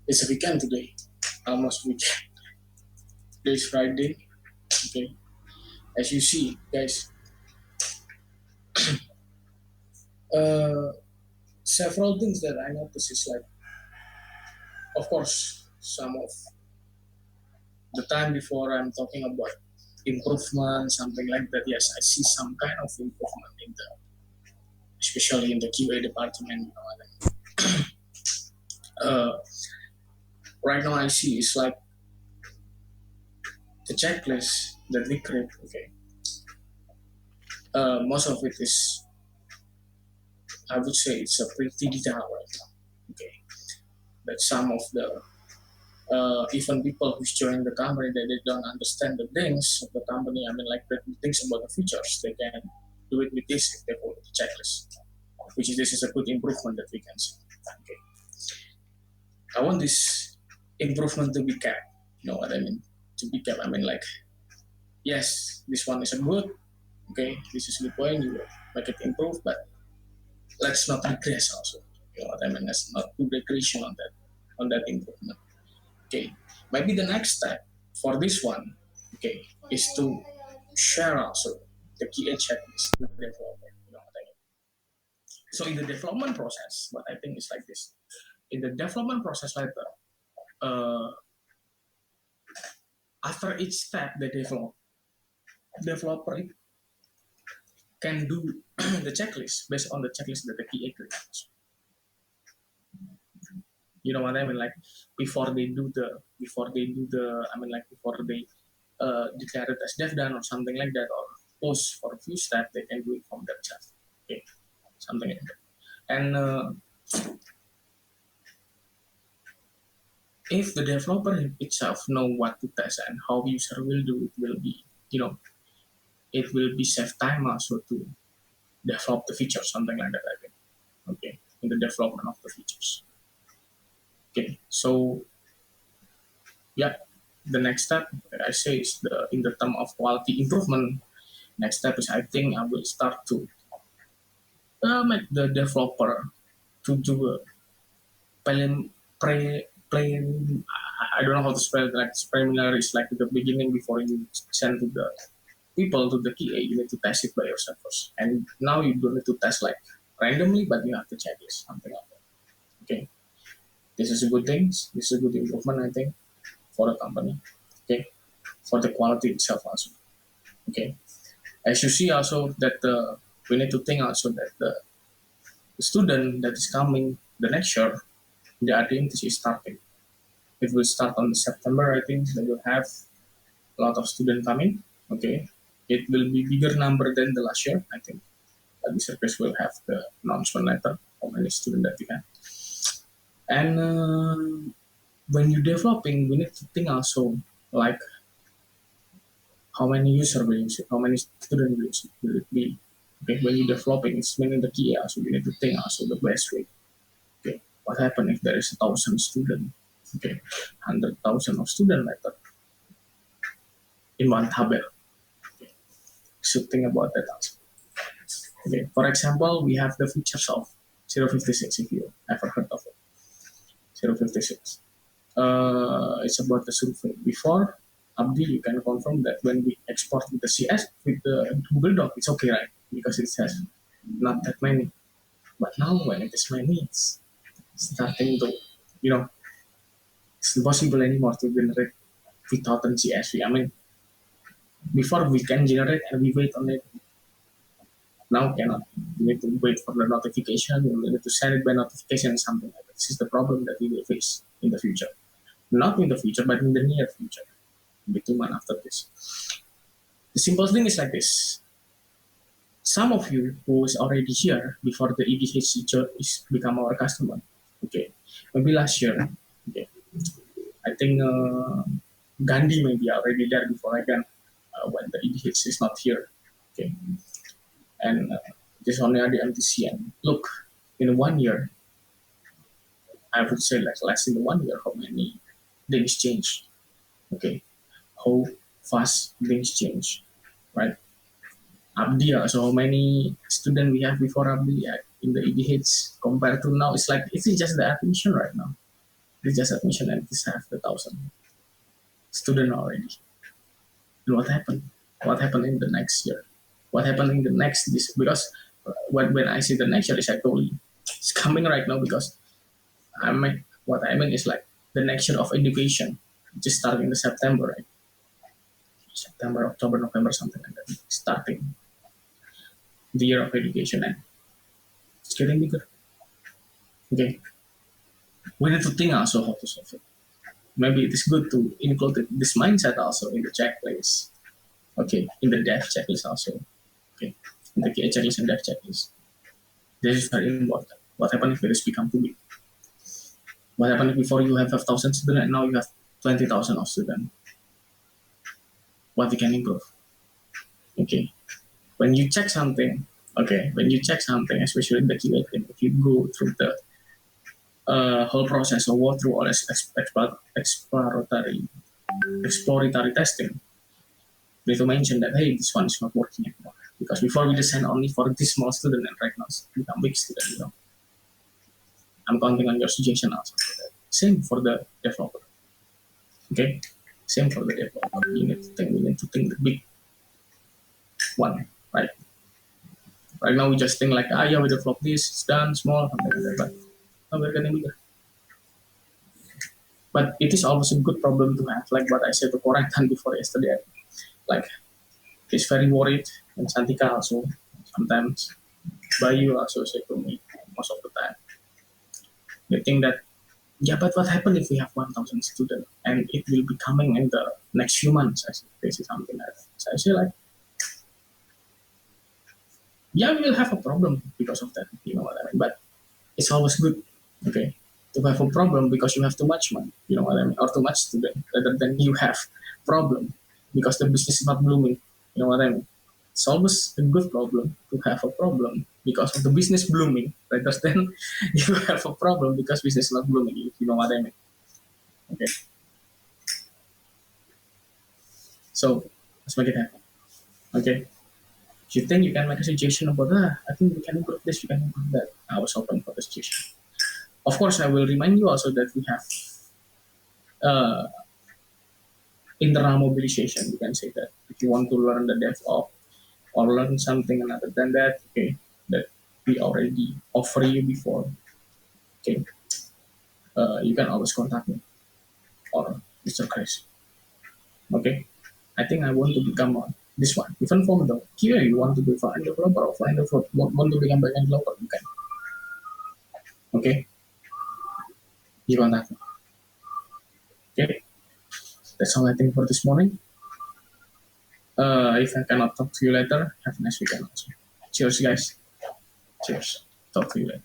It's a weekend today, almost weekend. Today is Friday. Okay, as you see, guys, uh, several things that I notice is like, of course, some of the time before I'm talking about improvement, something like that. Yes, I see some kind of improvement in the, especially in the QA department. You know what I mean? Right now, I see it's like the checklist that we create. Okay, most of it is, I would say, it's a pretty detailed right now. Okay, that some of the even people who's joining the company that they don't understand the things of the company. I mean, like the things about the features, they can do it with this if they follow the checklist, which is this is a good improvement that we can see. Okay, I want this improvement to be kept. You know what I mean? To be kept. I mean, like, yes, this one is a good. Okay, this is a good point. You will make it improve, but let's not regress also. You know what I mean? Let's not do regression on that improvement. Okay, maybe the next step for this one, okay, is to share also the key checklist with the developer. You know what I mean? So in the development process, what I think is like this. In the development process later, uh, after each step, the developer can do the checklist based on the checklist that the QA creates. You know what I mean? Like I mean, like before they declare it as dev done or something like that, or post for a few steps, they can do it from that chat. Okay, something like that. And if the developer itself know what to test and how user will do it, will be, you know, it will be save time also to develop the feature, something like that. I think. Okay, in the development of the features. Okay, so yeah, the next step that I say is the in the term of quality improvement. Next step is I think I will start to make the developer to do a prelim, I don't know how to spell it. Like preliminary is like the beginning before you send to the people to the QA. You need to test it by yourself first, and now you don't need to test like randomly, but you have to check this something like that. Okay, this is a good thing. This is a good improvement, I think, for the company. Okay, for the quality itself also. Okay, as you see also that we need to think also that the student that is coming the next year, the activity is starting. It will start on September, I think. They will have a lot of students coming. Okay, it will be bigger number than the last year, I think. The service will have the announcement letter how many students that we have. And when you're developing, we need to think also like how many user will use it, how many students will use it, will it be. Okay, when you're developing, it's meaning the key also. You need to think also the best way. Okay, what happens if there is 1,000 students? Okay, 100,000 of student letter in one tabel. Okay, should think about that also. Okay, for example, we have the features of 056 if you ever heard of it. 056. It's about the survey. Before Abdi, you can confirm that when we export with the CS, with the Google Doc, it's okay, right? Because it says not that many. But now when it is many, it's starting to, you know, it's impossible anymore to generate without an CSV. I mean, before we can generate and we wait on it. Now cannot. You need to wait for the notification. You need to send it by notification, something like that. This is the problem that we will face in the future. Not in the future, but in the near future. Maybe 2 months after this. The simple thing is like this. Some of you who is already here before the EDH teacher is become our customer. Okay. Maybe last year. Okay. I think Gandhi may be already there before I can when the EDH is not here. Okay. And this only are the MTCN. Look, in 1 year, I would say like less than 1 year, how many things change? Okay, how fast things change, right? Abdi, so how many students we have before Abdi in the EDH compared to now? It's like it's just the admission right now. This just admission and this have the 1,000 student already. And what happened? What happened in the next year? What happened in the next this? Because when I see the next year is actually it's coming right now because what I mean is like the next year of education, which is starting in the September, right? September, October, November, something like that. Starting the year of education and it's getting bigger. Okay, we need to think also how to solve it. Maybe it is good to include this mindset also in the checklist. Okay, in the dev checklist also. Okay, in the KA checklist and dev checklist. This is very important. What happens if it become too big? What happens if before you have 5,000 students and now you have 20,000 of students? What you can improve? Okay, when you check something, especially the QA team, if you go through the whole process or walk through all exploratory testing, we need to mention that hey, this one is not working anymore because before we just send only for this small student and right now it's become big student. I'm counting on your suggestion also for that. Same for the developer. Okay, same for the developer. We need to think the big one, right? Right now we just think like, yeah, we develop this, it's done, small, something like that, but now we're getting bigger. But it is always a good problem to have, like what I said to Korantan before yesterday. Like, he's very worried, and Santika also, sometimes, Bayu also say to me, most of the time. They think that, yeah, but what happens if we have 1,000 students and it will be coming in the next few months? I say, this is something like that. So I say like, yeah, we will have a problem because of that, you know what I mean? But it's always good, okay, to have a problem because you have too much money, you know what I mean, or too much student, rather than you have problem because the business is not blooming, you know what I mean. It's always a good problem to have a problem because of the business blooming, rather than you have a problem because business is not blooming, you know what I mean. Okay, so let's make it happen. Okay, if you think you can make a suggestion about I think we can improve this, we can improve that, I was open for the suggestion. Of course, I will remind you also that we have uh, internal mobilization. You can say that if you want to learn the DevOps or learn something other than that, okay, that we already offer you before, okay, you can always contact me or Mr. Chris. Okay, I think I want to become this one. Even from the QA, you want to be front developer or front developer, want to become backend developer, you can. Okay, you contact me. Okay, that's all I think for this morning. If I cannot talk to you later, have a nice weekend also. Cheers, guys. Cheers. Talk to you later.